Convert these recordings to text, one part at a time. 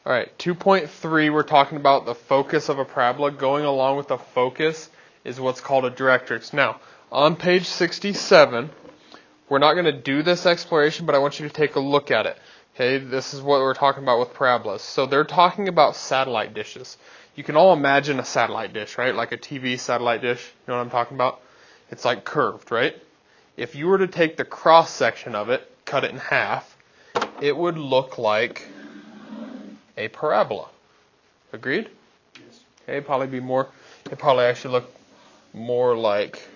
All right, 2.3, we're talking about the focus of a parabola. Going along with the focus is what's called a directrix. Now, on page 67, we're not going to do this exploration, but I want you to take a look at it. Okay, this is what we're talking about with parabolas. So they're talking about satellite dishes. You can all imagine a satellite dish, right? Like a TV satellite dish. You know what I'm talking about? It's like curved, right? If you were to take the cross section of it, cut it in half, it would look like a parabola. Agreed? Yes. Okay, it'd probably actually look more like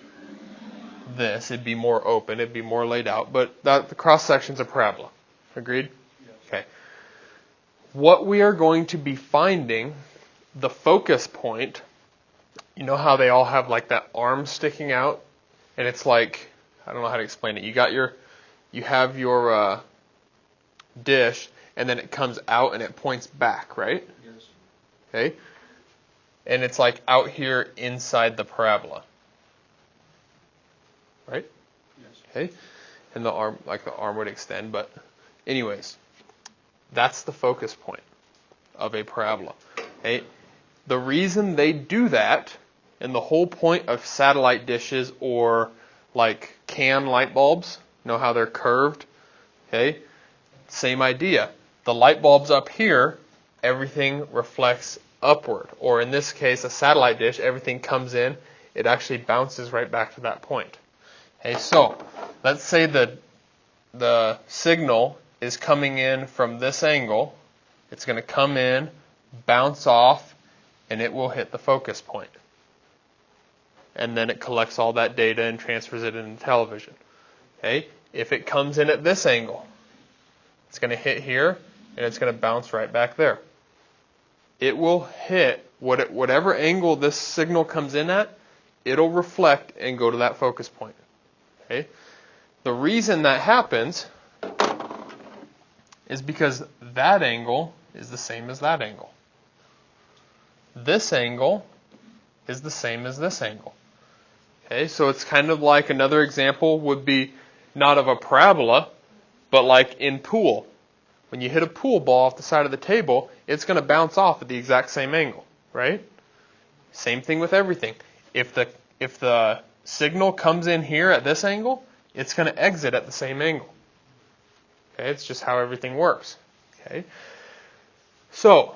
this. It'd be more open, it'd be more laid out, but the cross section's a parabola. Agreed? Yes. Okay. What we are going to be finding, the focus point, you know how they all have like that arm sticking out? And it's like, I don't know how to explain it. You have your dish, and then it comes out and it points back, right? Yes. Okay? And it's like out here inside the parabola. Right? Yes. Okay? And the arm would extend, but anyways, that's the focus point of a parabola. Okay? The reason they do that, and the whole point of satellite dishes or like can light bulbs, you know how they're curved? Okay? Same idea. The light bulb's up here, everything reflects upward. Or in this case, a satellite dish, everything comes in, it actually bounces right back to that point. Okay, so let's say the signal is coming in from this angle. It's going to come in, bounce off, and it will hit the focus point. And then it collects all that data and transfers it into television. Okay? If it comes in at this angle, it's going to hit here, and it's going to bounce right back there. It will hit whatever angle this signal comes in at, it'll reflect and go to that focus point. Okay? The reason that happens is because that angle is the same as that angle. This angle is the same as this angle. Okay, so it's kind of like another example would be not of a parabola, but like in pool. When you hit a pool ball off the side of the table, it's going to bounce off at the exact same angle, right? Same thing with everything. If the signal comes in here at this angle, it's going to exit at the same angle. Okay, it's just how everything works. Okay, so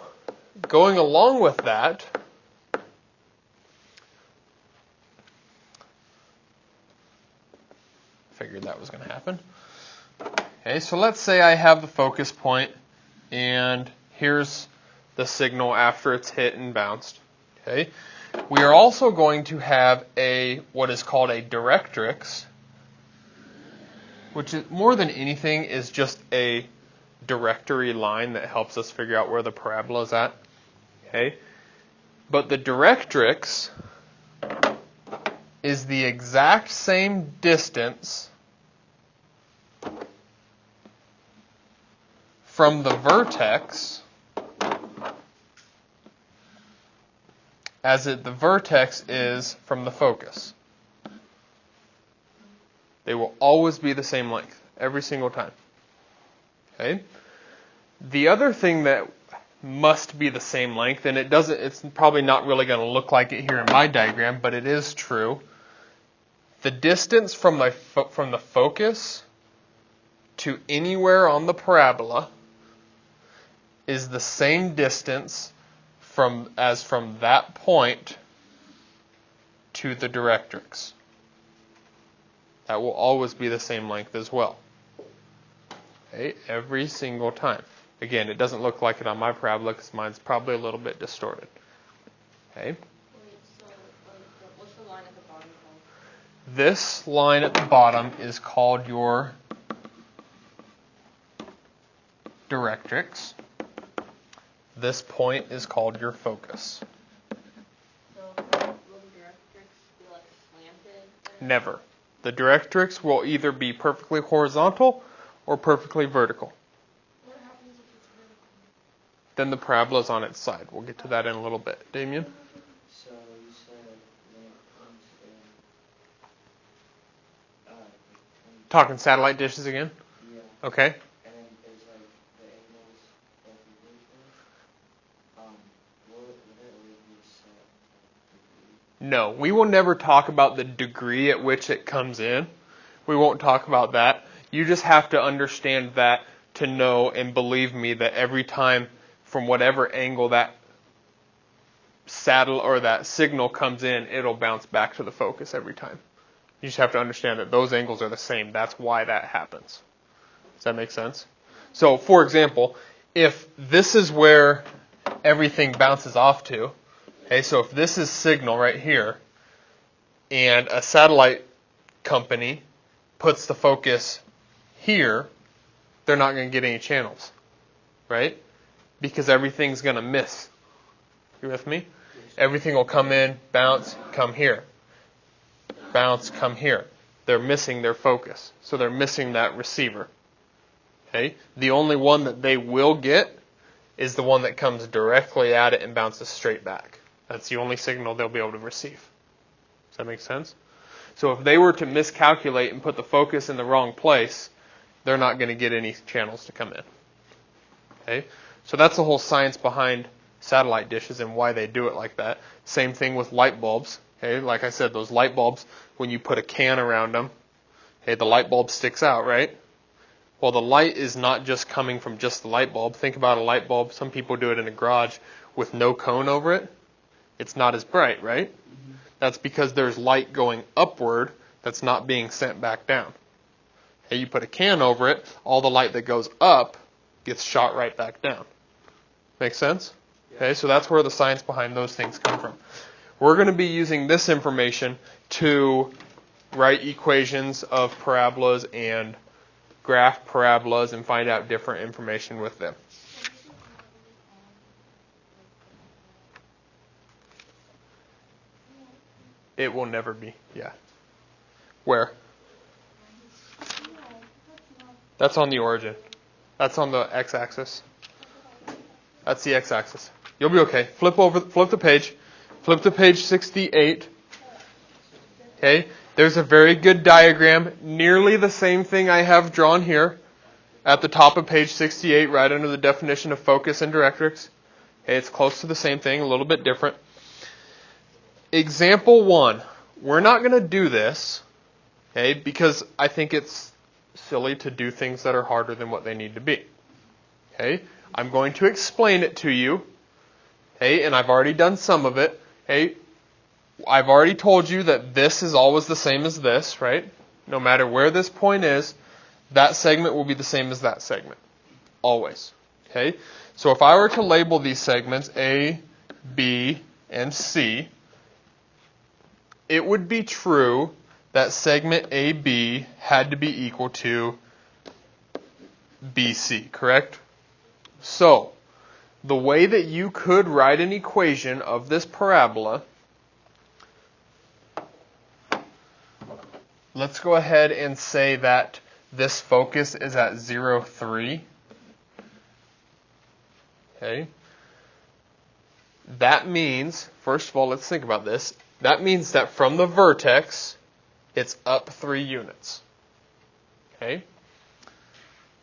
going along with that, figured that was going to happen. Okay, so let's say I have the focus point, and here's the signal after it's hit and bounced. Okay, we are also going to have what is called a directrix, which is more than anything is just a directory line that helps us figure out where the parabola is at. Okay, but the directrix is the exact same distance from the vertex as the vertex is from the focus. They will always be the same length, every single time. Okay? The other thing that must be the same length, and it's probably not really going to look like it here in my diagram, but it is true. The distance from the focus to anywhere on the parabola is the same distance as from that point to the directrix. That will always be the same length as well. Okay, every single time. Again, it doesn't look like it on my parabola because mine's probably a little bit distorted. Okay. Wait, so what's the line at the bottom called? This line at the bottom is called your directrix. This point is called your focus. So will the directrix be like slanted? Never. The directrix will either be perfectly horizontal or perfectly vertical. What happens if it's vertical? Then the parabola is on its side. We'll get to that in a little bit. Damien? So you said when it comes in, Talking satellite dishes again? yeah, Okay. and then there's like the angles of the No, we will never talk about the degree at which it comes in. We won't talk about that. You just have to understand that to know and believe me that every time from whatever angle that that signal comes in, it'll bounce back to the focus every time. You just have to understand that those angles are the same. That's why that happens. Does that make sense? So, for example, if this is where everything bounces off to, okay, so if this is signal right here, and a satellite company puts the focus here, they're not going to get any channels, right? Because everything's going to miss. You with me? Everything will come in, bounce, come here. Bounce, come here. They're missing their focus. So they're missing that receiver. Okay? The only one that they will get is the one that comes directly at it and bounces straight back. That's the only signal they'll be able to receive. Does that make sense? So if they were to miscalculate and put the focus in the wrong place, they're not going to get any channels to come in. Okay? So that's the whole science behind satellite dishes and why they do it like that. Same thing with light bulbs. Okay? Like I said, those light bulbs, when you put a can around them, okay, the light bulb sticks out, right? Well, the light is not just coming from just the light bulb. Think about a light bulb. Some people do it in a garage with no cone over it. It's not as bright, right? Mm-hmm. That's because there's light going upward that's not being sent back down. Okay, you put a can over it, all the light that goes up gets shot right back down. Make sense? Okay, so that's where the science behind those things come from. We're going to be using this information to write equations of parabolas and graph parabolas and find out different information with them. It will never be, yeah. Where? That's on the origin. That's on the x-axis. That's the x-axis. You'll be okay. Flip the page. Flip to page 68. Okay? There's a very good diagram, nearly the same thing I have drawn here at the top of page 68, right under the definition of focus and directrix. Okay, it's close to the same thing, a little bit different. Example 1. We're not going to do this, okay, because I think it's silly to do things that are harder than what they need to be. Okay? I'm going to explain it to you. Okay, and I've already done some of it. Okay? I've already told you that this is always the same as this, right? No matter where this point is, that segment will be the same as that segment. Always. Okay? So if I were to label these segments A, B, and C, it would be true that segment AB had to be equal to BC, correct? So, the way that you could write an equation of this parabola, let's go ahead and say that this focus is at 0, 3. Okay. That means, first of all, let's think about this. That means that from the vertex, it's up 3 units. Okay.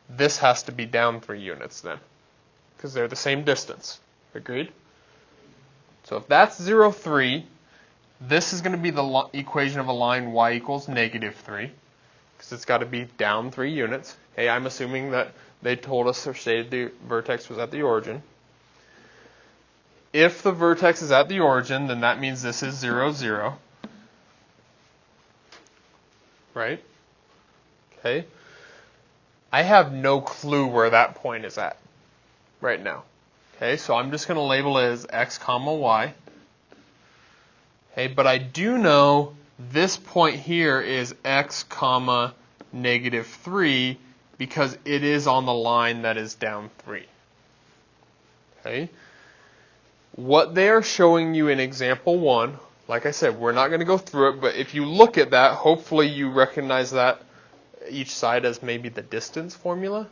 This has to be down 3 units then, because they're the same distance. Agreed? So if that's 0, 3, this is going to be the equation of a line y equals negative 3, because it's got to be down 3 units. Okay, I'm assuming that they told us or stated the vertex was at the origin. If the vertex is at the origin, then that means this is 0, 0. Right? Okay. I have no clue where that point is at right now. Okay, so I'm just going to label it as x comma y. Okay, but I do know this point here is x comma negative 3 because it is on the line that is down 3. Okay. What they are showing you in example 1, like I said, we're not going to go through it, but if you look at that, hopefully you recognize that each side as maybe the distance formula,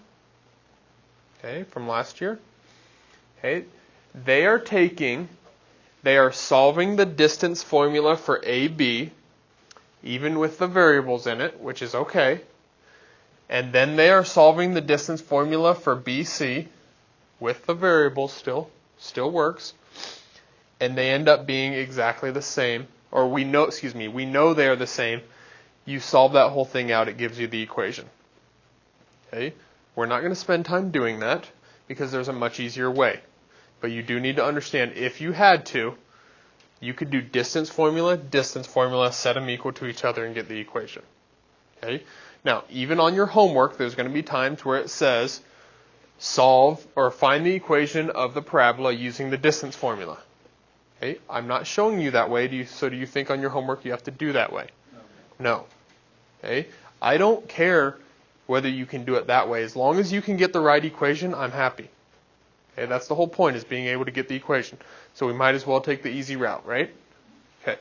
okay, from last year. Okay, they are solving the distance formula for AB, even with the variables in it, which is okay. And then they are solving the distance formula for BC with the variables still works. And they end up being exactly the same or we know they are the same. You solve that whole thing out, it gives you the equation. Okay? We're not going to spend time doing that because there's a much easier way. But you do need to understand, if you had to, you could do distance formula, set them equal to each other and get the equation. Okay? Now, even on your homework, there's going to be times where it says solve or find the equation of the parabola using the distance formula. Okay? I'm not showing you that way, so do you think on your homework you have to do that way? No. Okay? I don't care whether you can do it that way. As long as you can get the right equation, I'm happy. Okay? That's the whole point, is being able to get the equation. So we might as well take the easy route, right? Okay.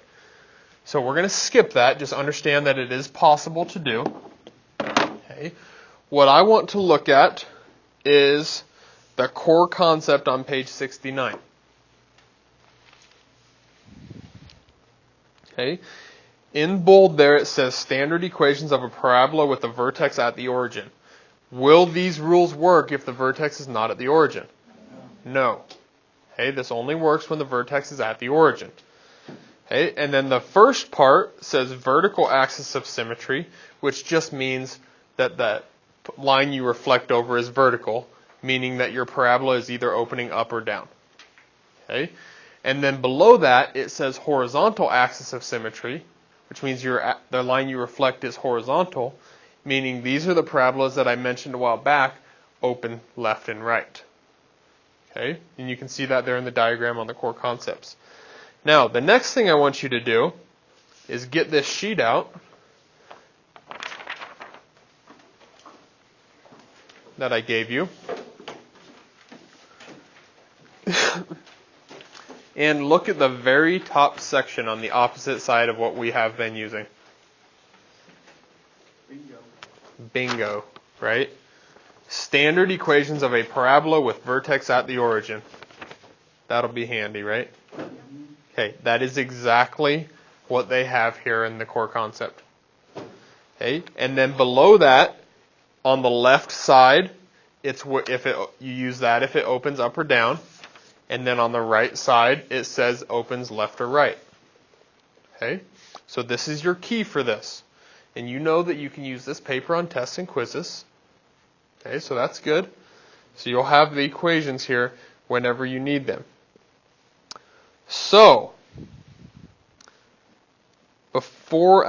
So we're going to skip that. Just understand that it is possible to do. Okay. What I want to look at is the core concept on page 69. Okay. In bold there it says standard equations of a parabola with the vertex at the origin. Will these rules work if the vertex is not at the origin? No. Okay, this only works when the vertex is at the origin. Okay, and then the first part says vertical axis of symmetry, which just means that the line you reflect over is vertical, meaning that your parabola is either opening up or down. Okay, and then below that it says horizontal axis of symmetry, which means the line you reflect is horizontal, meaning these are the parabolas that I mentioned a while back, open left and right. Okay, and you can see that there in the diagram on the core concepts. Now, the next thing I want you to do is get this sheet out that I gave you. And look at the very top section on the opposite side of what we have been using. Bingo, right? Standard equations of a parabola with vertex at the origin. That'll be handy, right? Okay, that is exactly what they have here in the core concept. Okay, and then below that, on the left side, it's you use that if it opens up or down, and then on the right side it says opens left or right. Okay, so this is your key for this, and you know that you can use this paper on tests and quizzes. Okay, so that's good. So you'll have the equations here whenever you need them. So, before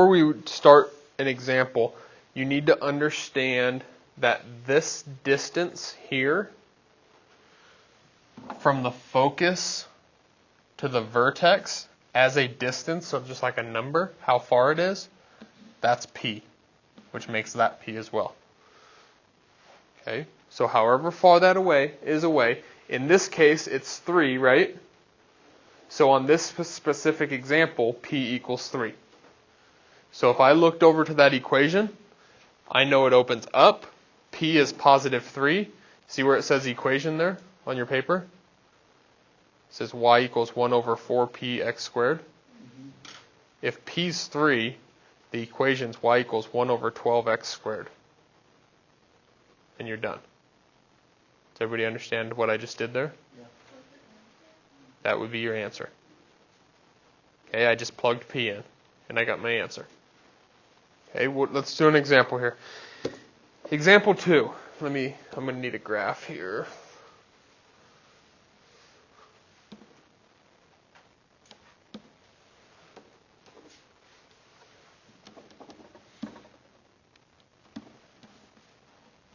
we start an example, you need to understand that this distance here from the focus to the vertex as a distance, so just like a number, how far it is, that's P, which makes that P as well. Okay, so however far that is away, in this case it's 3, right? So on this specific example, P equals 3. So if I looked over to that equation, I know it opens up. P is positive 3. See where it says equation there on your paper? It says y equals 1 over 4p x squared. If P is 3, the equation is y equals 1 over 12x squared. And you're done. Does everybody understand what I just did there? Yeah. That would be your answer. Okay, I just plugged P in, and I got my answer. Okay, well, let's do an example here. Example 2. I'm going to need a graph here.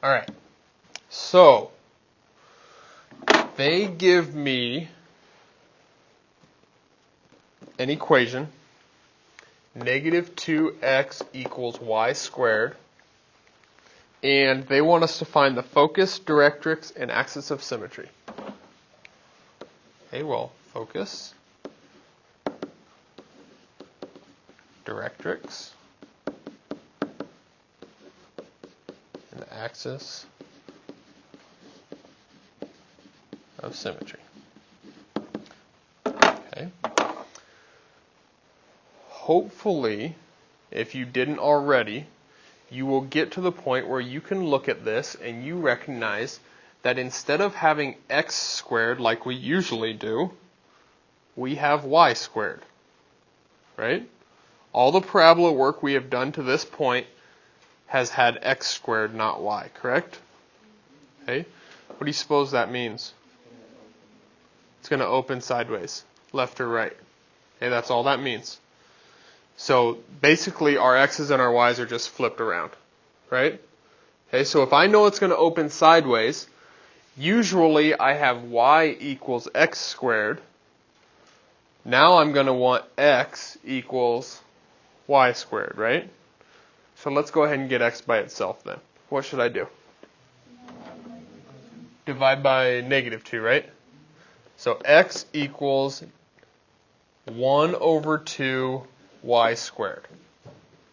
All right. So, they give me an equation, negative 2x equals y squared, and they want us to find the focus, directrix, and axis of symmetry. Okay, well, focus, directrix, and the axis of symmetry. Okay. Hopefully, if you didn't already, you will get to the point where you can look at this and you recognize that instead of having x squared like we usually do, we have y squared. right? All the parabola work we have done to this point has had x squared, not y, correct? Okay. What do you suppose that means? It's going to open sideways, left or right. Okay, that's all that means. So basically our x's and our y's are just flipped around, right? Okay, so if I know it's going to open sideways, usually I have y equals x squared. Now I'm going to want x equals y squared, right? So let's go ahead and get x by itself then. What should I do? Divide by -2, right? So x equals 1 over 2 y squared,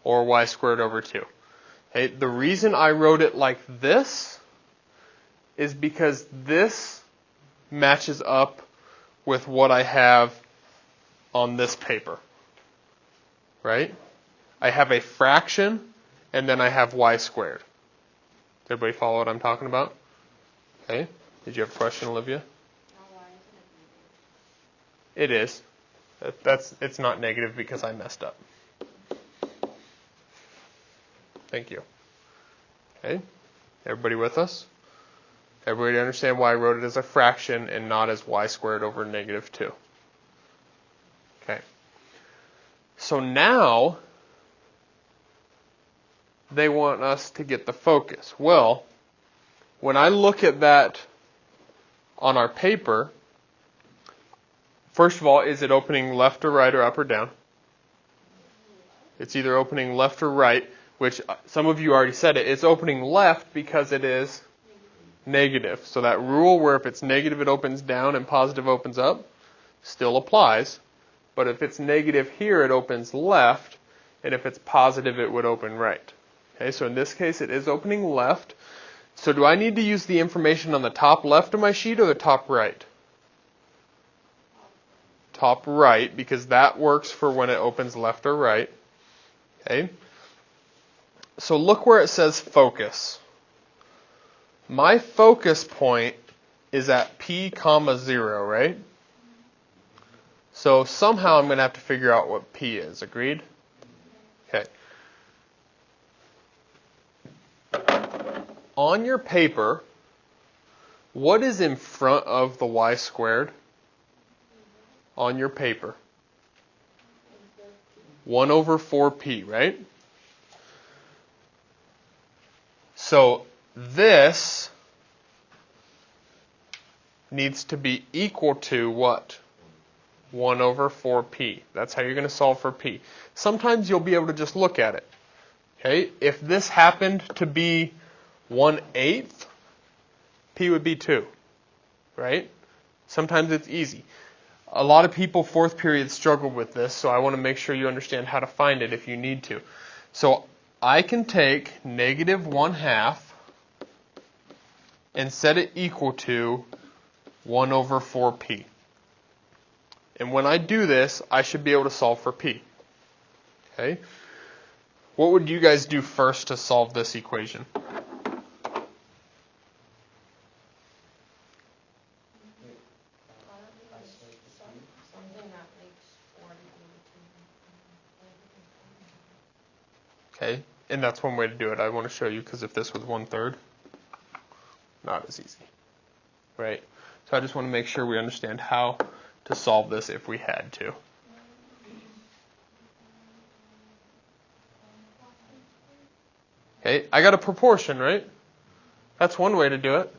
or y squared over 2. Okay, the reason I wrote it like this is because this matches up with what I have on this paper, right? I have a fraction, and then I have y squared. Does everybody follow what I'm talking about? Okay. Did you have a question, Olivia? Now why isn't it It is. It's not negative because I messed up. Thank you. Okay. Everybody with us? Everybody understand why I wrote it as a fraction and not as y squared over -2? Okay. So now they want us to get the focus. Well, when I look at that on our paper, first of all, is it opening left or right or up or down? It's either opening left or right, which some of you already said it. It's opening left because it is negative. So that rule where if it's negative it opens down and positive opens up still applies. But if it's negative here it opens left, and if it's positive it would open right. Okay, so in this case it is opening left. So do I need to use the information on the top left of my sheet or the top right? Top right, because that works for when it opens left or right. Okay. So look where it says focus. My focus point is at p comma 0, right? So somehow I'm going to have to figure out what p is. Agreed? Okay. On your paper, what is in front of the y squared? On your paper. 1 over 4p, right? So this needs to be equal to what? 1 over 4p. That's how you're going to solve for p. Sometimes you'll be able to just look at it. Okay? If this happened to be 1/8, p would be 2. Right? Sometimes it's easy. A lot of people fourth period struggle with this, so I want to make sure you understand how to find it if you need to. So I can take -1/2 and set it equal to 1 over 4p. And when I do this, I should be able to solve for p. Okay? What would you guys do first to solve this equation? something that makes 4 Okay? And that's one way to do it. I want to show you because if this was 1/3, not as easy. Right? So I just want to make sure we understand how to solve this if we had to. Okay, I got a proportion, right? That's one way to do it.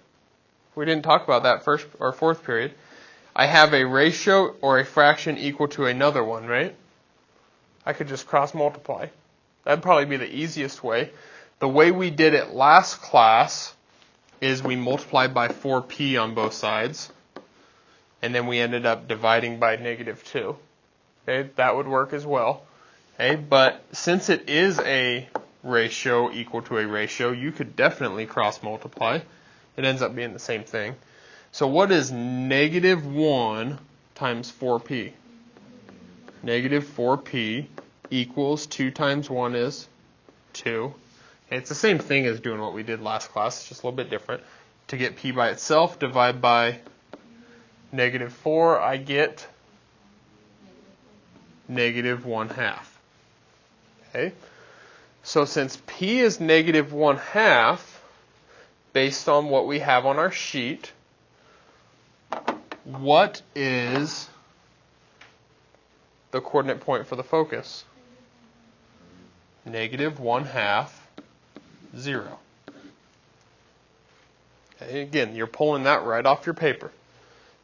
We didn't talk about that first or fourth period. I have a ratio or a fraction equal to another one, right? I could just cross multiply. That'd probably be the easiest way. The way we did it last class is we multiplied by 4p on both sides, and then we ended up dividing by -2. Okay, that would work as well. Okay, but since it is a ratio equal to a ratio, you could definitely cross multiply. It ends up being the same thing. So what is -1 times 4p? -4p equals 2 times 1 is 2. Okay, it's the same thing as doing what we did last class. It's just a little bit different. To get p by itself, divide by -4, I get negative 1/2. Okay? So since P is negative 1/2, based on what we have on our sheet, what is the coordinate point for the focus? Negative 1/2, 0. Okay, again, you're pulling that right off your paper.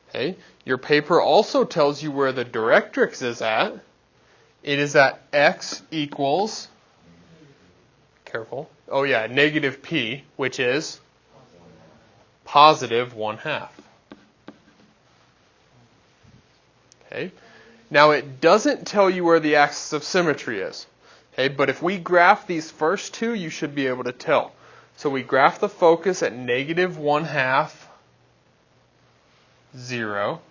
Okay, your paper also tells you where the directrix is at. It is at x equals, careful, oh yeah, negative p, which is positive 1/2. Okay, now it doesn't tell you where the axis of symmetry is. Okay, but if we graph these first two, you should be able to tell. So we graph the focus at negative 1/2, 0.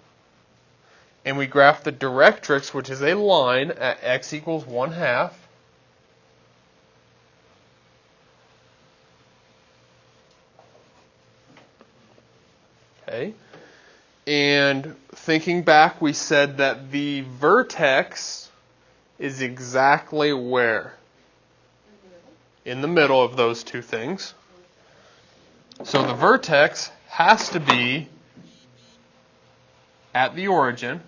And we graph the directrix, which is a line, at x equals 1/2. Okay. And thinking back, we said that the vertex is exactly where? In the middle of those two things. So the vertex has to be at the origin.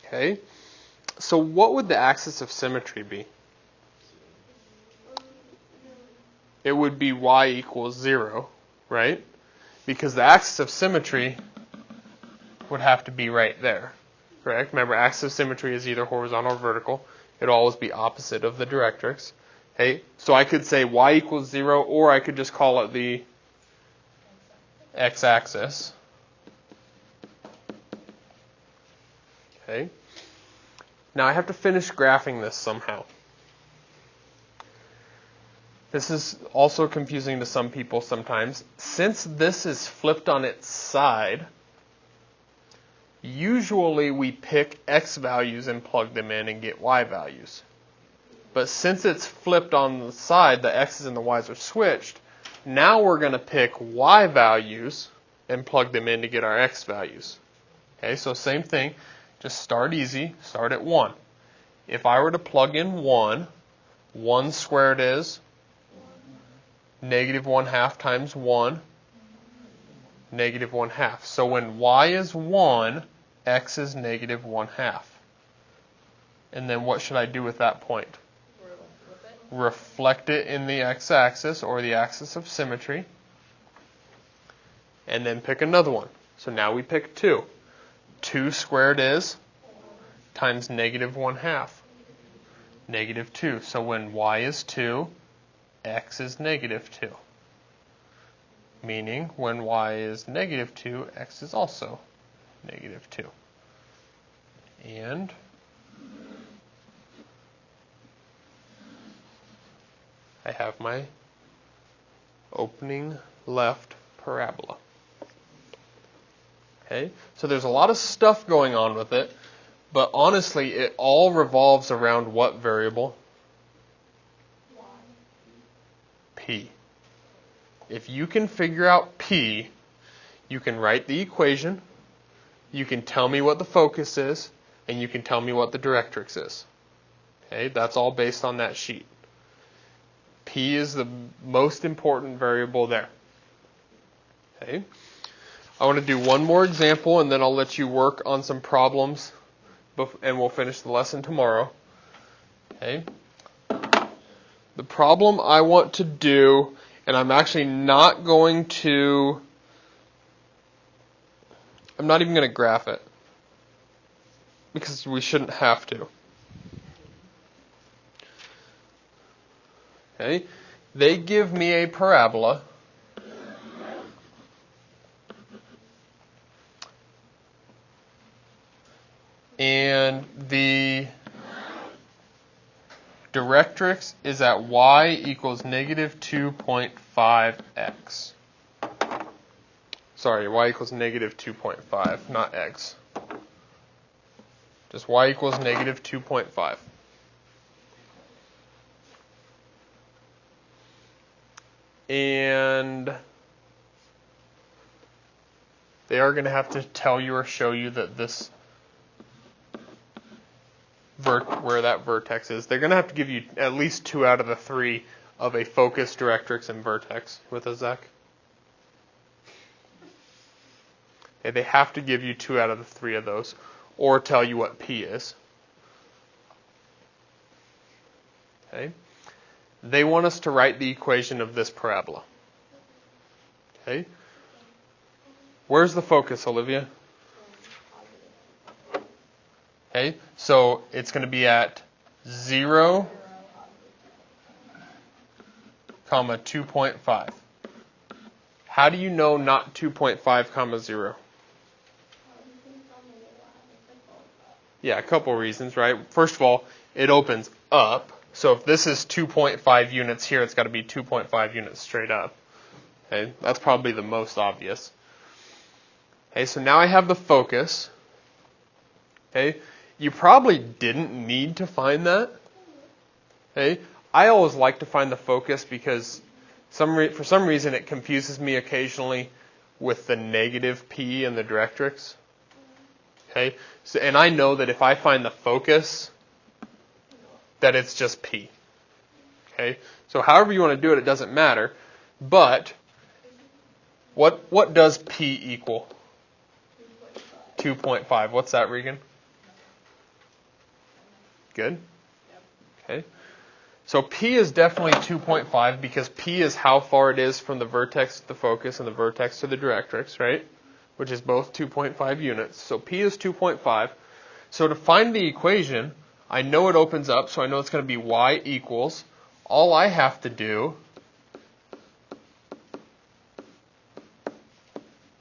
Okay. So what would the axis of symmetry be? It would be y equals 0, right? Because the axis of symmetry would have to be right there, correct? Remember, axis of symmetry is either horizontal or vertical. It'll always be opposite of the directrix. Okay, so I could say y equals 0, or I could just call it the x-axis. Okay. Now I have to finish graphing this somehow. This is also confusing to some people sometimes. Since this is flipped on its side, usually we pick x values and plug them in and get y values. But since it's flipped on the side, the x's and the y's are switched, now we're going to pick y values and plug them in to get our x values. Okay, so same thing. Just start easy. Start at 1. If I were to plug in 1, 1 squared is negative 1/2 times 1, negative 1/2. So when y is 1, x is negative 1/2. And then what should I do with that point? Reflect it in the x-axis, or the axis of symmetry. And then pick another one. So now we pick 2. 2 squared is times negative 1/2. Negative 2. So when y is 2, x is negative 2. Meaning, when y is negative 2, x is also negative 2. And I have my opening left parabola. Okay, so there's a lot of stuff going on with it, but honestly, it all revolves around what variable? P. If you can figure out P, you can write the equation, you can tell me what the focus is, and you can tell me what the directrix is. Okay, that's all based on that sheet. P is the most important variable there. Okay. I want to do one more example, and then I'll let you work on some problems, and we'll finish the lesson tomorrow. Okay. The problem I want to do, and I'm actually not going to, I'm not even going to graph it, because we shouldn't have to. Okay. They give me a parabola. And the directrix is at y equals negative 2.5x. Sorry, y equals negative 2.5, not x. Just y equals negative 2.5. And they are going to have to tell you or show you that this where that vertex is. They're going to have to give you at least 2 out of the 3 of a focus, directrix, and vertex. With us, Zach? Okay, they have to give you 2 out of the 3 of those, or tell you what P is. Okay. They want us to write the equation of this parabola. Okay. Where's the focus, Olivia? Okay, so it's going to be at 0, comma 2.5. How do you know not 2.5, comma 0? Yeah, a couple reasons, right? First of all, it opens up. So if this is 2.5 units here, it's got to be 2.5 units straight up. Okay, that's probably the most obvious. Okay, so now I have the focus. Okay, you probably didn't need to find that. Okay, I always like to find the focus because for some reason it confuses me occasionally with the negative P in the directrix. Okay, so, and I know that if I find the focus, that it's just P. Okay, so however you want to do it, it doesn't matter. But what does P equal? 2.5. What's that, Regan? Good. Okay. So P is definitely 2.5 because P is how far it is from the vertex to the focus and the vertex to the directrix, right? Which is both 2.5 units. So P is 2.5. So to find the equation, I know it opens up, so I know it's going to be y equals. All I have to do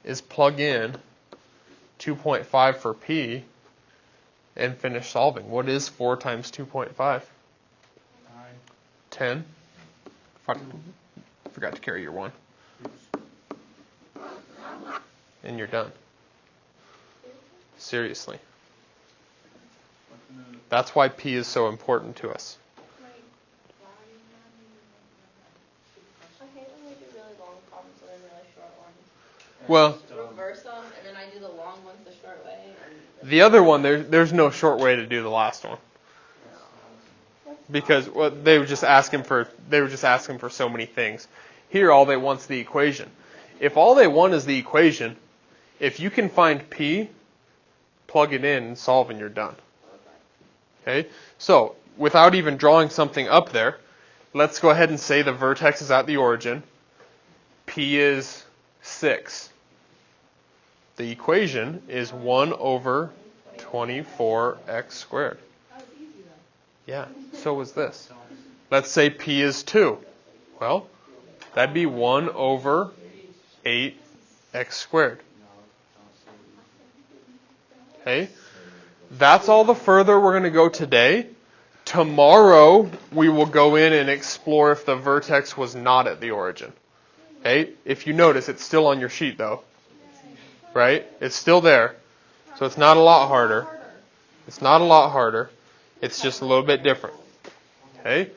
is plug in 2.5 for P and finish solving. What is 4 times 2.5? 9. 10. Forgot to carry your 1. And you're done. Seriously. That's why P is so important to us. I hate when we do really long problems and then really short ones. Well, Reverse them, and then I do the long ones the short way. And the other one, there's no short way to do the last one. Because they were just asking for so many things. Here, all they want is the equation. If all they want is the equation, if you can find P, plug it in and solve, and you're done. Okay. So without even drawing something up there, let's go ahead and say the vertex is at the origin. P is 6. The equation is 1 over 24x squared. Yeah, so was this. Let's say P is 2. Well, that'd be 1 over 8x squared. Okay? That's all the further we're going to go today. Tomorrow, we will go in and explore if the vertex was not at the origin. Okay? If you notice, it's still on your sheet, though. Right? It's still there. So it's not a lot harder. It's not a lot harder. It's just a little bit different. Okay?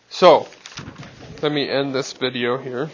So, let me end this video here.